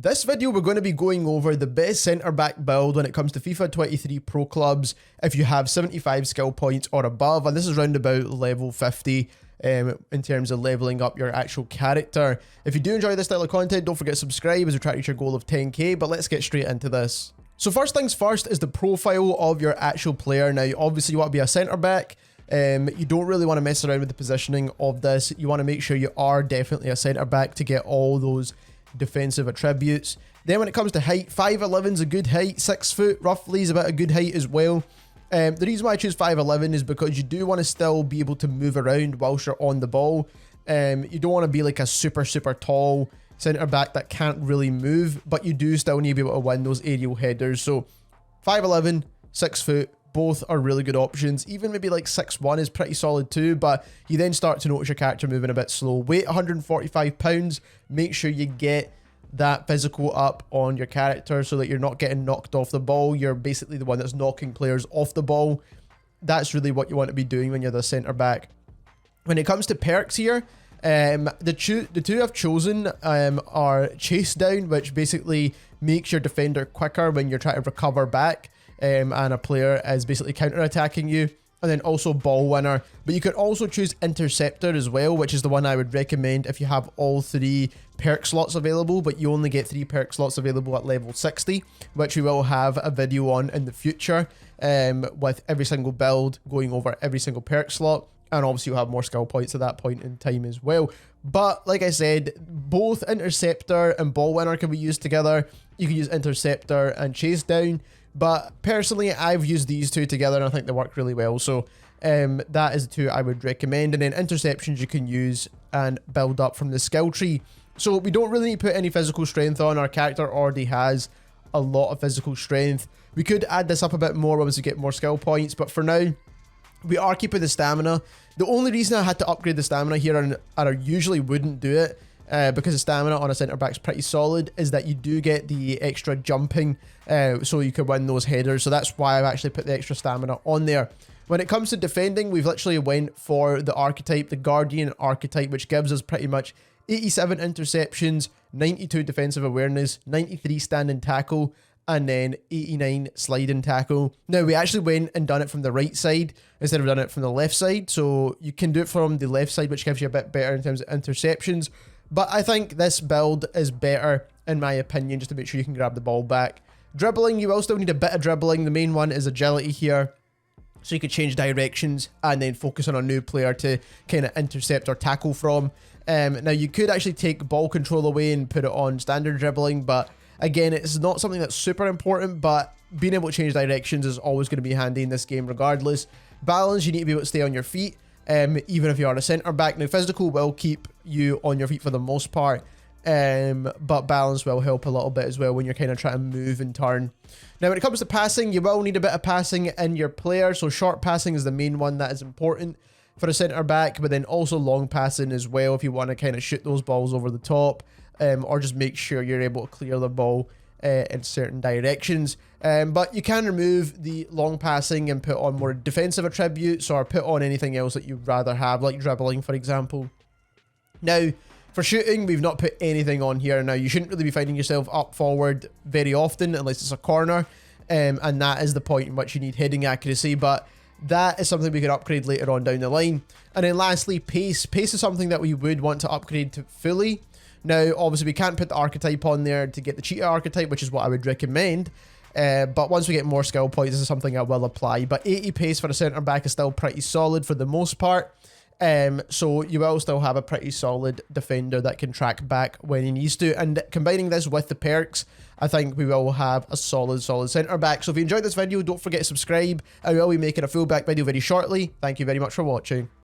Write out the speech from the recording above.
This video we're going to be going over the best centre-back build when it comes to FIFA 23 Pro Clubs if you have 75 skill points or above, and this is round about level 50 in terms of leveling up your actual character. If you do enjoy this style of content, don't forget to subscribe as we try to reach your goal of 10k, but let's get straight into this. So first things first is the profile of your actual player. Now obviously you want to be a centre-back. You don't really want to mess around with the positioning of this. You want to make sure you are definitely a centre-back to get all those defensive attributes. Then when it comes to height, 5'11 is a good height, 6 foot roughly is about a good height as well. The reason why I choose 5'11 is because you do want to still be able to move around whilst you're on the ball. You don't want to be like a super tall centre back that can't really move, but you do still need to be able to win those aerial headers. So 5'11, 6 foot, both are really good options. Even maybe like 6'1 is pretty solid too, but you then start to notice your character moving a bit slow. Weight 145 pounds. Make sure you get that physical up on your character so that you're not getting knocked off the ball. You're basically the one that's knocking players off the ball. That's really what you want to be doing when you're the centre back. When it comes to perks here, the two I've chosen are chase down, which basically makes your defender quicker when you're trying to recover back. And a player is basically counter-attacking you, and then also ball winner. But you could also choose interceptor as well, which is the one I would recommend if you have all 3 perk slots available, but you only get 3 perk slots available at level 60, which we will have a video on in the future, with every single build going over every single perk slot, and obviously you'll have more skill points at that point in time as well. But like I said, both interceptor and ball winner can be used together. You can use interceptor and chase down. But personally, I've used these two together and I think they work really well. So that is the two I would recommend. And then interceptions you can use and build up from the skill tree. So we don't really need to put any physical strength on. Our character already has a lot of physical strength. We could add this up a bit more once we get more skill points. But for now, we are keeping the stamina. The only reason I had to upgrade the stamina here, and I usually wouldn't do it, because the stamina on a centre back is pretty solid, is that you do get the extra jumping, so you can win those headers. So that's why I've actually put the extra stamina on there. When it comes to defending, we've literally went for the archetype, the Guardian archetype, which gives us pretty much 87 interceptions, 92 defensive awareness, 93 standing tackle, and then 89 sliding tackle. Now we actually went and done it from the right side instead of done it from the left side. So you can do it from the left side, which gives you a bit better in terms of interceptions. But I think this build is better, in my opinion, just to make sure you can grab the ball back. Dribbling, you will still need a bit of dribbling. The main one is agility here. So you could change directions and then focus on a new player to kind of intercept or tackle from. Now you could actually take ball control away and put it on standard dribbling. But again, it's not something that's super important. But being able to change directions is always going to be handy in this game regardless. Balance, you need to be able to stay on your feet. Even if you are a centre back. Now physical will keep you on your feet for the most part, but balance will help a little bit as well when you're kind of trying to move and turn. Now when it comes to passing, you will need a bit of passing in your player, so short passing is the main one that is important for a centre back, but then also long passing as well if you want to kind of shoot those balls over the top, or just make sure you're able to clear the ball in certain directions. But you can remove the long passing and put on more defensive attributes, or put on anything else that you'd rather have, like dribbling for example. Now for shooting, we've not put anything on here. Now you shouldn't really be finding yourself up forward very often unless it's a corner, and that is the point in which you need heading accuracy, but that is something we can upgrade later on down the line. And then lastly, pace. Pace is something that we would want to upgrade to fully. Now, obviously, we can't put the archetype on there to get the cheetah archetype, which is what I would recommend. But once we get more skill points, this is something I will apply. But 80 pace for a centre-back is still pretty solid for the most part. So you will still have a pretty solid defender that can track back when he needs to. And combining this with the perks, I think we will have a solid centre-back. So if you enjoyed this video, don't forget to subscribe. I will be making a full back video very shortly. Thank you very much for watching.